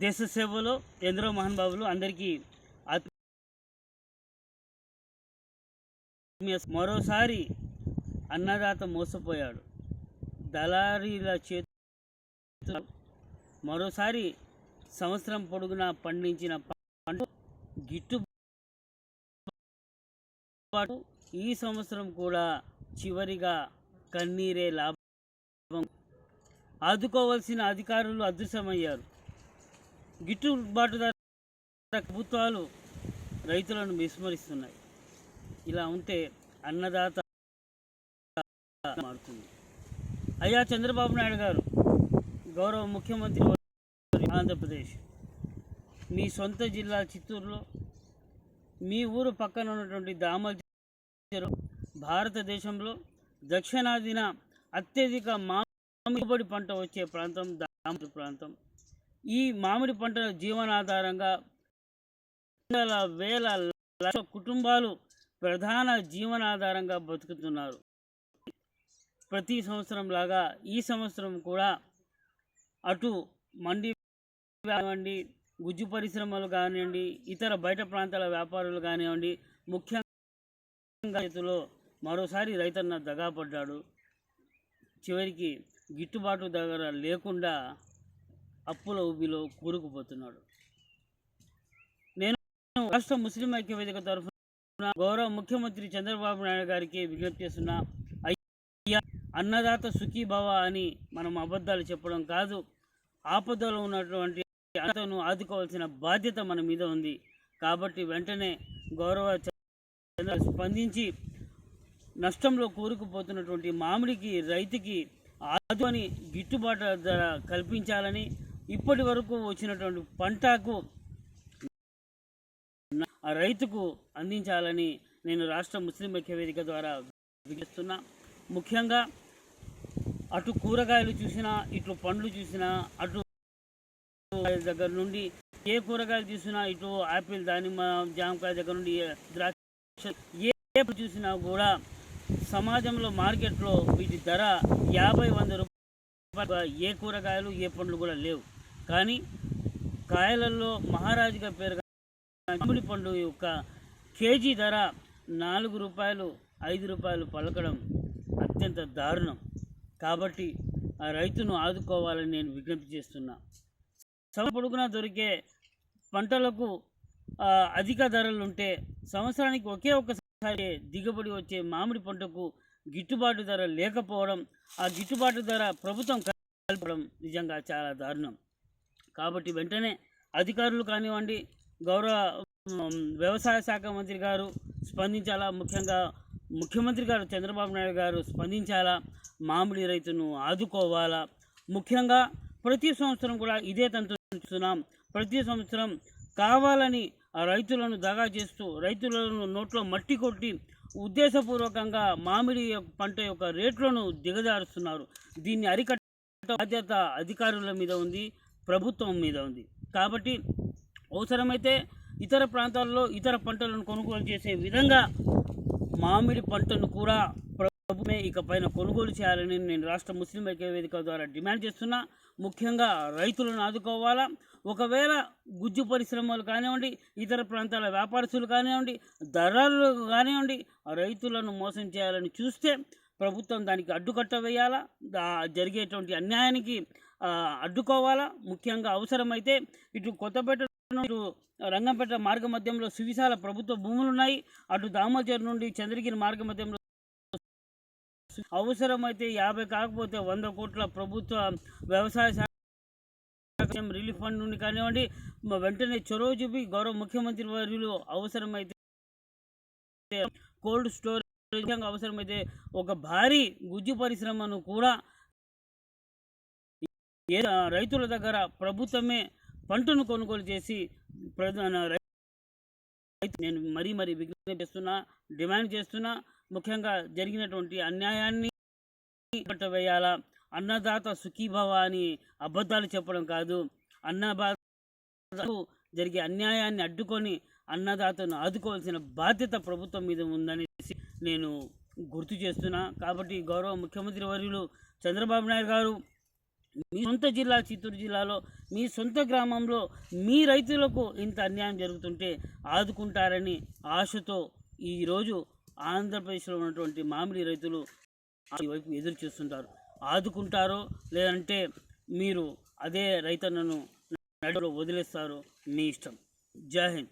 దేశ సేవలో ఎందరో మహానుభావులు అందరికీ మరోసారి అన్నదాత మోసపోయాడు. దళారీల చేతులు మరోసారి సంవత్సరం పొడుగునా పండించిన పంట గిట్టుబాటు ఈ సంవత్సరం కూడా చివరిగా కన్నీరే లాభం. ఆదుకోవాల్సిన అధికారులు అదృశ్యమయ్యారు. గిట్టుబాటు ధర ప్రభుత్వాలు రైతులను విస్మరిస్తున్నాయి. ఇలా ఉంటే అన్నదాత మారుతుంది. అయ్యా చంద్రబాబు నాయుడు గారు, గౌరవ ముఖ్యమంత్రి ఆంధ్రప్రదేశ్, మీ సొంత జిల్లా చిత్తూరులో మీ ఊరు పక్కన ఉన్నటువంటి దామల్ భారతదేశంలో దక్షిణాదిన అత్యధిక మామిడి పంట వచ్చే ప్రాంతం దామల్ ప్రాంతం. ఈ మామిడి పంట జీవనాధారంగా వేల లక్షల కుటుంబాలు ప్రధాన జీవనాధారంగా బతుకుతున్నారు. ప్రతి సంవత్సరం లాగా ఈ సంవత్సరం కూడా అటు మండి కానివ్వండి, గుజ్జు పరిశ్రమలు కానివ్వండి, ఇతర బయట ప్రాంతాల వ్యాపారులు కానివ్వండి, ముఖ్యంగా చేతిలో మరోసారి రైతన్న దగాపడ్డాడు. చివరికి గిట్టుబాటు దగ్గర లేకుండా అప్పుల ఊబిలో కూరుకుపోతున్నాడు. నేను రాష్ట్ర ముస్లిం ఐక్య వేదిక తరఫున గౌరవ ముఖ్యమంత్రి చంద్రబాబు నాయుడు గారికి విజ్ఞప్తి చేస్తున్నా, అయ్యా అన్నదాత సుఖీభవ అని మనం అబద్ధాలు చెప్పడం కాదు. ఆపదలో ఉన్నటువంటి అన్నదాతను ఆదుకోవాల్సిన బాధ్యత మన మీద ఉంది. కాబట్టి వెంటనే గౌరవ స్పందించి నష్టంలో కూరుకుపోతున్నటువంటి మామిడికి రైతుకి ఆదుకొని గిట్టుబాటు ధర కల్పించాలని, ఇప్పటి వరకు వచ్చినటువంటి పంటకు రైతుకు అందించాలని నేను రాష్ట్ర ముస్లిం ఐక్య వేదిక ద్వారా విజ్ఞప్తిస్తున్నా. ముఖ్యంగా అటు కూరగాయలు చూసినా, ఇటు పండ్లు చూసినా, అటు దగ్గర నుండి ఏ కూరగాయలు చూసినా, ఇటు ఆపిల్, దానిమ్మ, జామకాయ దగ్గర నుండి ద్రాక్ష ఏ చూసినా కూడా సమాజంలో మార్కెట్లో వీటి ధర 50-100 రూపాయలు. ఏ కూరగాయలు ఏ పండ్లు కూడా లేవు. కానీ కాయలలో మహారాజుగా పేరు మామిడి పండు యొక్క కేజీ ధర 4 రూపాయలు 5 రూపాయలు పలకడం అత్యంత దారుణం. కాబట్టి ఆ రైతును ఆదుకోవాలని నేను విజ్ఞప్తి చేస్తున్నా. పొడుగునా దొరికే పంటలకు అధిక ధరలుంటే సంవత్సరానికి ఒకే ఒక్కసారి దిగుబడి వచ్చే మామిడి పంటకు గిట్టుబాటు ధర లేకపోవడం, ఆ గిట్టుబాటు ధర ప్రభుత్వం కల్పడం నిజంగా చాలా దారుణం. కాబట్టి వెంటనే అధికారులు కానివ్వండి, గౌరవ వ్యవసాయ శాఖ మంత్రి గారు స్పందించాలా, ముఖ్యంగా ముఖ్యమంత్రి గారు చంద్రబాబు నాయుడు గారు స్పందించాలా, మామిడి రైతును ఆదుకోవాలా. ముఖ్యంగా ప్రతి సంవత్సరం కూడా ఇదే తంతు చూస్తున్నాం. ప్రతి సంవత్సరం కావాలని ఆ రైతులను దగా చేస్తూ రైతులను నోట్లో మట్టి కొట్టి ఉద్దేశపూర్వకంగా మామిడి పంట యొక్క రేట్లను దిగజారుస్తున్నారు. దీన్ని అరికట్ట బాధ్యత అధికారుల మీద ఉంది, ప్రభుత్వం మీద ఉంది. కాబట్టి అవసరమైతే ఇతర ప్రాంతాల్లో ఇతర పంటలను కొనుగోలు చేసే విధంగా మామిడి పంటను కూడా ప్రభుత్వమే ఇకపైన కొనుగోలు చేయాలని నేను రాష్ట్ర ముస్లిం ఐక్య వేదిక ద్వారా డిమాండ్ చేస్తున్నా. ముఖ్యంగా రైతులను ఆదుకోవాలా. ఒకవేళ గుజ్జు పరిశ్రమలు కానివ్వండి, ఇతర ప్రాంతాల వ్యాపారస్తులు కానివ్వండి, ధరలు కానివ్వండి, రైతులను మోసం చేయాలని చూస్తే ప్రభుత్వం దానికి అడ్డుకట్ట వేయాలా, జరిగేటువంటి అన్యాయానికి అడ్డుకోవాలా. ముఖ్యంగా అవసరమైతే ఇటు కొత్తపేట, ఇటు రంగంపేట మార్గ మధ్యంలో సువిశాల ప్రభుత్వ భూములు ఉన్నాయి. అటు దామోచర్ నుండి చంద్రగిరి మార్గ మధ్యంలో అవసరమైతే 50 కాకపోతే 100 కోట్ల ప్రభుత్వ వ్యవసాయ శాఖ రిలీఫ్ ఫండ్ నుండి కానివ్వండి వెంటనే చొరవ చూపి గౌరవ ముఖ్యమంత్రి వర్యులు అవసరమైతే కోల్డ్ స్టోరేజ్, అవసరమైతే ఒక భారీ గుజ్జు పరిశ్రమను కూడా రైతుల దగ్గర ప్రభుత్వమే పంటను కొనుగోలు చేసి నేను మరీ విజ్ఞప్తి చేస్తున్నా, డిమాండ్ చేస్తున్నా. ముఖ్యంగా జరిగినటువంటి అన్యాయాన్ని పట్టవేయాలా. అన్నదాత సుఖీభవ అని అబద్ధాలు చెప్పడం కాదు, అన్నదాతకు జరిగే అన్యాయాన్ని అడ్డుకొని అన్నదాతను ఆదుకోవాల్సిన బాధ్యత ప్రభుత్వం మీద ఉందనేసి నేను గుర్తు చేస్తున్నా. కాబట్టి గౌరవ ముఖ్యమంత్రి వర్యులు చంద్రబాబు నాయుడు గారు మీ సొంత జిల్లా చిత్తూరు జిల్లాలో మీ సొంత గ్రామంలో మీ రైతులకు ఇంత అన్యాయం జరుగుతుంటే ఆదుకుంటారని ఆశతో ఈరోజు ఆంధ్రప్రదేశ్లో ఉన్నటువంటి మామిడి రైతులు ఈ వైపు ఎదురు చూస్తుంటారు. ఆదుకుంటారో లేదంటే మీరు అదే రైతన్నను నడులో వదిలేస్తారో మీ ఇష్టం. జై హింద్.